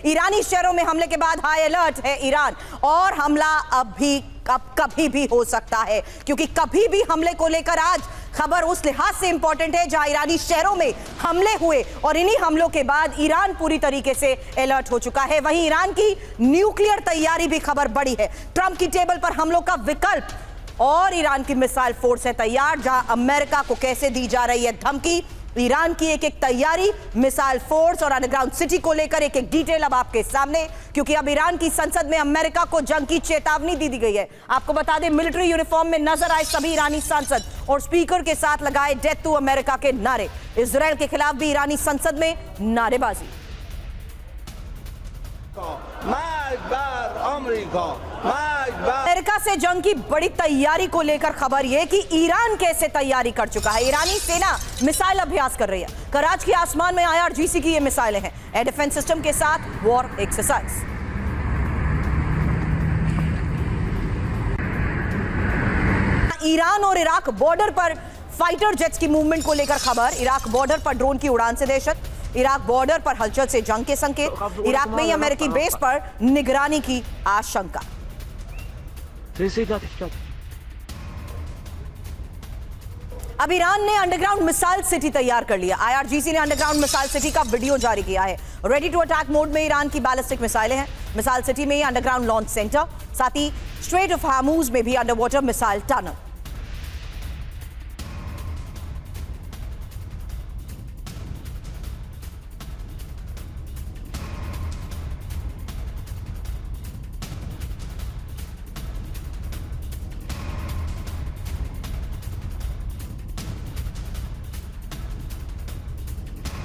ईरानी शहरों में हमले के बाद हाई अलर्ट है ईरान, और हमला कभी भी हो सकता है, क्योंकि कभी भी हमले को लेकर आज खबर उस लिहाज से इंपॉर्टेंट है जहां ईरानी शहरों में हमले हुए और इन्हीं हमलों के बाद ईरान पूरी तरीके से अलर्ट हो चुका है। वहीं ईरान की न्यूक्लियर तैयारी भी खबर बड़ी है। ट्रंप की टेबल पर हमलों का विकल्प, और ईरान की मिसाइल फोर्स है तैयार। जहां अमेरिका को कैसे दी जा रही है धमकी, ईरान की एक एक तैयारी, मिसाइल फोर्स और अंडरग्राउंड सिटी को लेकर एक एक डिटेल अब आपके सामने, क्योंकि अब ईरान की संसद में अमेरिका को जंग की चेतावनी दी गई है। आपको बता दें, मिलिट्री यूनिफॉर्म में नजर आए सभी ईरानी सांसद और स्पीकर के साथ लगाए डेथ टू अमेरिका के नारे। इजरायल के खिलाफ भी ईरानी संसद में नारेबाजी। अमेरिका से जंग की बड़ी तैयारी को लेकर खबर यह कि ईरान कैसे तैयारी कर चुका है। ईरानी सेना मिसाइल अभ्यास कर रही है। कराची के आसमान में IRGC की ये मिसाइलें हैं, एयर डिफेंस सिस्टम के साथ वॉर एक्सरसाइज। ईरान और इराक बॉर्डर पर फाइटर जेट्स की मूवमेंट को लेकर खबर। इराक बॉर्डर पर ड्रोन की उड़ान से दहशत, इराक बॉर्डर पर हलचल से जंग के संकेत, इराक में ही अमेरिकी बेस पर निगरानी की आशंका। अब ईरान ने अंडरग्राउंड मिसाइल सिटी तैयार कर लिया। IRGC ने अंडरग्राउंड मिसाइल सिटी का वीडियो जारी किया है। रेडी टू अटैक मोड में ईरान की बैलिस्टिक मिसाइलें हैं। मिसाइल सिटी में ही अंडरग्राउंड लॉन्च सेंटर, साथ ही स्ट्रेट ऑफ हार्मूज में भी under water missile tunnel.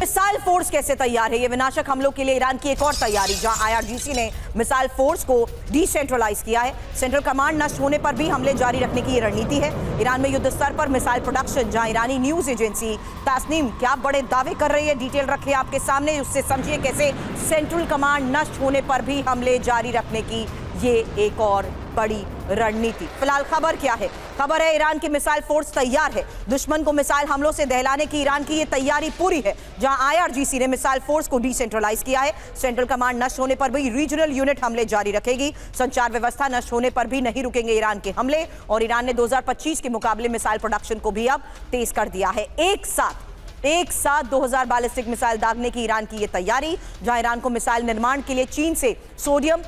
Missile force कैसे तैयार है, ये विनाशक हमलों के लिए ईरान की एक और तैयारी, जहां IRGC ने मिसाइल फोर्स को डिसेंट्रलाइज किया है। सेंट्रल कमांड नष्ट होने पर भी हमले जारी रखने की ये रणनीति है। ईरान में युद्ध स्तर पर मिसाइल प्रोडक्शन, जहां ईरानी न्यूज एजेंसी तासनीम क्या बड़े दावे कर रही है, डिटेल रखे आपके सामने, उससे समझिए कैसे सेंट्रल कमांड नष्ट होने पर भी हमले जारी रखने की ये एक और बड़ी रणनीति। फिलहाल खबर क्या है? खबर है ईरान की मिसाइल फोर्स तैयार है। दुश्मन को मिसाइल हमलों से दहलाने की ईरान की ये तैयारी पूरी है। जहां IRGC ने मिसाइल फोर्स को डिसेंट्रलाइज किया है। सेंट्रल कमांड नष्ट होने पर भी रीजनल यूनिट हमले जारी रखेगी। संचार व्यवस्था नष्ट होने पर भी नहीं रुकेंगे ईरान के हमले। और ईरान ने 2025 के मुकाबले मिसाइल प्रोडक्शन को भी अब तेज कर दिया है। एक साथ 2000 बैलिस्टिक मिसाइल दागने की ईरान की ये तैयारी। जहां ईरान को मिसाइल निर्माण के लिए चीन से सोडियम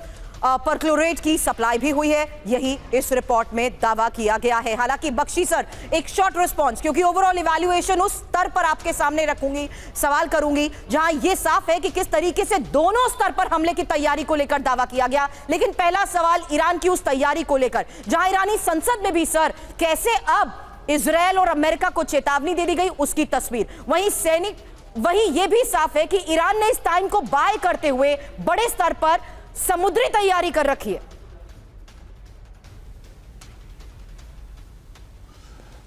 परक्लोरेट की सप्लाई भी हुई है, यही इस रिपोर्ट में दावा किया गया है। हालांकि बख्शी सर, एक शॉर्ट रिस्पांस, क्योंकि ओवरऑल इवैल्यूएशन उस स्तर पर आपके सामने रखूंगी, सवाल करूंगी जहां यह साफ है कि किस तरीके से दोनों स्तर पर हमले की तैयारी को लेकर दावा किया गया। लेकिन पहला सवाल ईरान की उस तैयारी को लेकर, जहां ईरानी संसद में भी सर कैसे अब इजरायल और अमेरिका को चेतावनी दे दी गई, उसकी तस्वीर। वहीं यह भी साफ है कि ईरान ने इस टाइम को बाय करते हुए बड़े स्तर पर समुद्री तैयारी कर रखी है।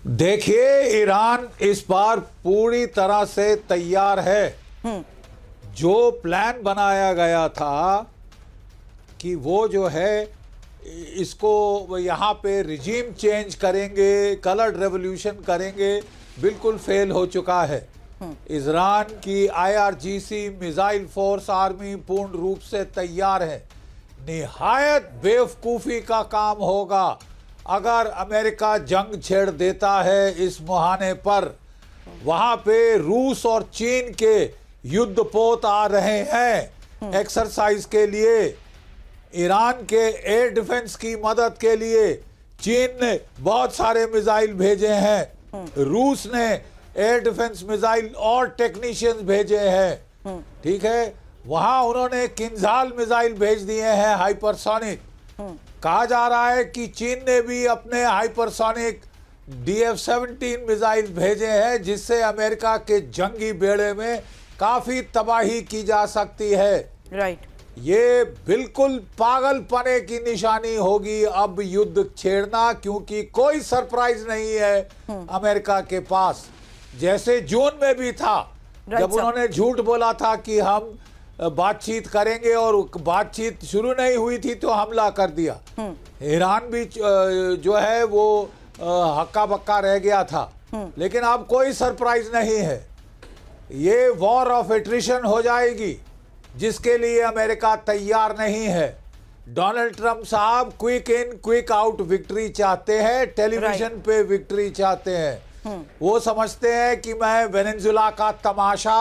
देखिए, ईरान इस बार पूरी तरह से तैयार है। जो प्लान बनाया गया था कि वो जो है इसको यहाँ पे रिजीम चेंज करेंगे, कलर्ड रेवोल्यूशन करेंगे, बिल्कुल फेल हो चुका है। ईरान की IRGC मिसाइल फोर्स आर्मी पूर्ण रूप से तैयार है। निहायत बेवकूफ़ी का काम होगा अगर अमेरिका जंग छेड़ देता है इस मुहाने पर। वहां पे रूस और चीन के युद्धपोत आ रहे हैं एक्सरसाइज के लिए। ईरान के एयर डिफेंस की मदद के लिए चीन ने बहुत सारे मिसाइल भेजे हैं। रूस ने एयर डिफेंस मिसाइल और टेक्नीशियंस भेजे हैं। ठीक है, वहां उन्होंने किंजाल मिसाइल भेज दिए हैं हाइपरसोनिक। कहा जा रहा है कि चीन ने भी अपने हाइपरसोनिक DF-17 मिसाइल भेजे हैं, जिससे अमेरिका के जंगी बेड़े में काफी तबाही की जा सकती है। राइट, ये बिल्कुल पागलपने की निशानी होगी अब युद्ध छेड़ना, क्योंकि कोई सरप्राइज नहीं है अमेरिका के पास। जैसे जून में भी था, जब उन्होंने झूठ बोला था कि हम बातचीत करेंगे और बातचीत शुरू नहीं हुई थी तो हमला कर दिया। ईरान भी जो है वो हक्का बक्का रह गया था। लेकिन अब कोई सरप्राइज नहीं है। ये वॉर ऑफ एट्रिशन हो जाएगी। जिसके लिए अमेरिका तैयार नहीं है। डोनाल्ड ट्रंप साहब quick in quick out victory चाहते हैं, टेलीविजन पे विक्ट्री चाहते हैं। वो समझते हैं कि मैं वेनेजुला का तमाशा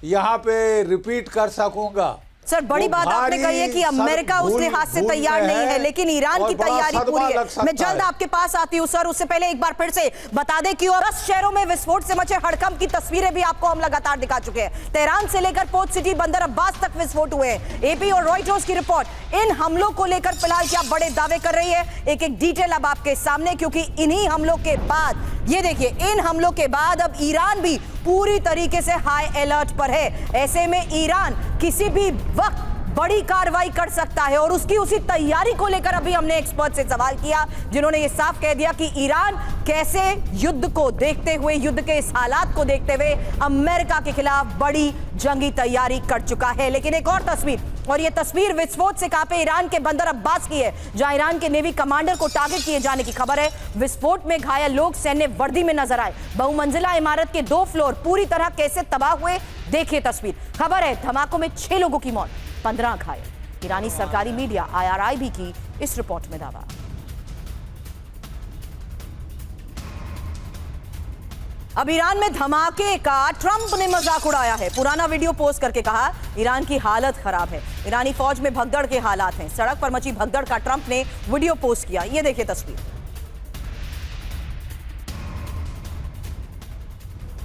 यहाँ पे रिपीट कर सकूंगा। सर, बड़ी बात आपने कही है कि अमेरिका उस लिहाज से तैयार नहीं है, लेकिन ईरान की तैयारी पूरी है। मैं जल्द आपके पास आती हूँ सर, उससे पहले एक बार फिर से बता दें कि 10 शहरों में विस्फोट से मचे हड़कंप की तस्वीरें भी आपको हम लगातार दिखा चुके हैं। तेहरान से लेकर पोर्ट सिटी बंदर अब्बास तक विस्फोट हुए हैं। एपी और रॉयटर्स की रिपोर्ट इन हमलों को लेकर फिलहाल क्या बड़े दावे कर रही है, एक एक डिटेल अब आपके सामने, क्योंकि इन्हीं हमलों के बाद, ये देखिए, इन हमलों के बाद अब ईरान भी पूरी तरीके से हाई अलर्ट पर है। ऐसे में ईरान किसी भी वक्त बड़ी कार्रवाई कर सकता है और उसकी उसी तैयारी को लेकर अभी हमने एक्सपर्ट से सवाल किया, जिन्होंने ये साफ कह दिया कि ईरान कैसे युद्ध को देखते हुए, युद्ध के इस हालात को देखते हुए अमेरिका के खिलाफ बड़ी जंगी तैयारी कर चुका है। लेकिन एक और तस्वीर, और ये तस्वीर विस्फोट से कांपे ईरान के बंदर अब्बास की है, जहां ईरान के नेवी कमांडर को टारगेट किए जाने की खबर है। विस्फोट में घायल लोग सैन्य वर्दी में नजर आए। बहुमंजिला इमारत के 2 फ्लोर पूरी तरह कैसे तबाह हुए, देखिए तस्वीर। खबर है धमाकों में 6 लोगों की मौत, 15 घायल। ईरानी सरकारी मीडिया IRI भी की इस रिपोर्ट में दावा। अब ईरान में धमाके का ट्रंप ने मजाक उड़ाया है। पुराना वीडियो पोस्ट करके कहा ईरान की हालत खराब है, ईरानी फौज में भगदड़ के हालात हैं। सड़क पर मची भगदड़ का ट्रंप ने वीडियो पोस्ट किया, ये देखिए तस्वीर।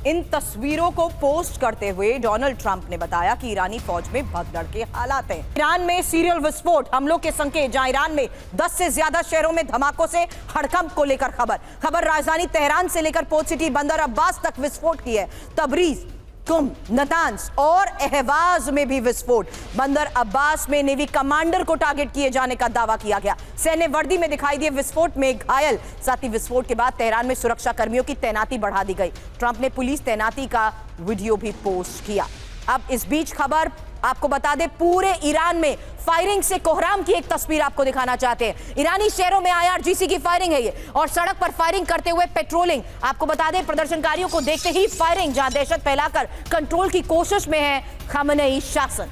इन तस्वीरों को पोस्ट करते हुए डोनाल्ड ट्रंप ने बताया कि ईरानी फौज में भगदड़ के हालात हैं। ईरान में सीरियल विस्फोट हमलों के संकेत, जहां ईरान में 10 से ज्यादा शहरों में धमाकों से हड़कंप को लेकर खबर राजधानी तेहरान से लेकर पोर्ट सिटी बंदर अब्बास तक विस्फोट की है। तबरीज, कुम, नतांस और अहवाज में भी विस्फोट। बंदर अब्बास में नेवी कमांडर को टारगेट किए जाने का दावा किया गया। सैन्य वर्दी में दिखाई दिए विस्फोट में घायल। साथ ही विस्फोट के बाद तेहरान में सुरक्षा कर्मियों की तैनाती बढ़ा दी गई। ट्रंप ने पुलिस तैनाती का वीडियो भी पोस्ट किया। अब इस बीच खबर आपको बता दें, पूरे ईरान में फायरिंग से कोहराम की एक तस्वीर आपको दिखाना चाहते हैं। ईरानी शहरों में IRGC की फायरिंग है ये, और सड़क पर फायरिंग करते हुए पेट्रोलिंग। आपको बता दें, प्रदर्शनकारियों को देखते ही फायरिंग, जहां दहशत फैलाकर कंट्रोल की कोशिश में है खामेनेई शासन।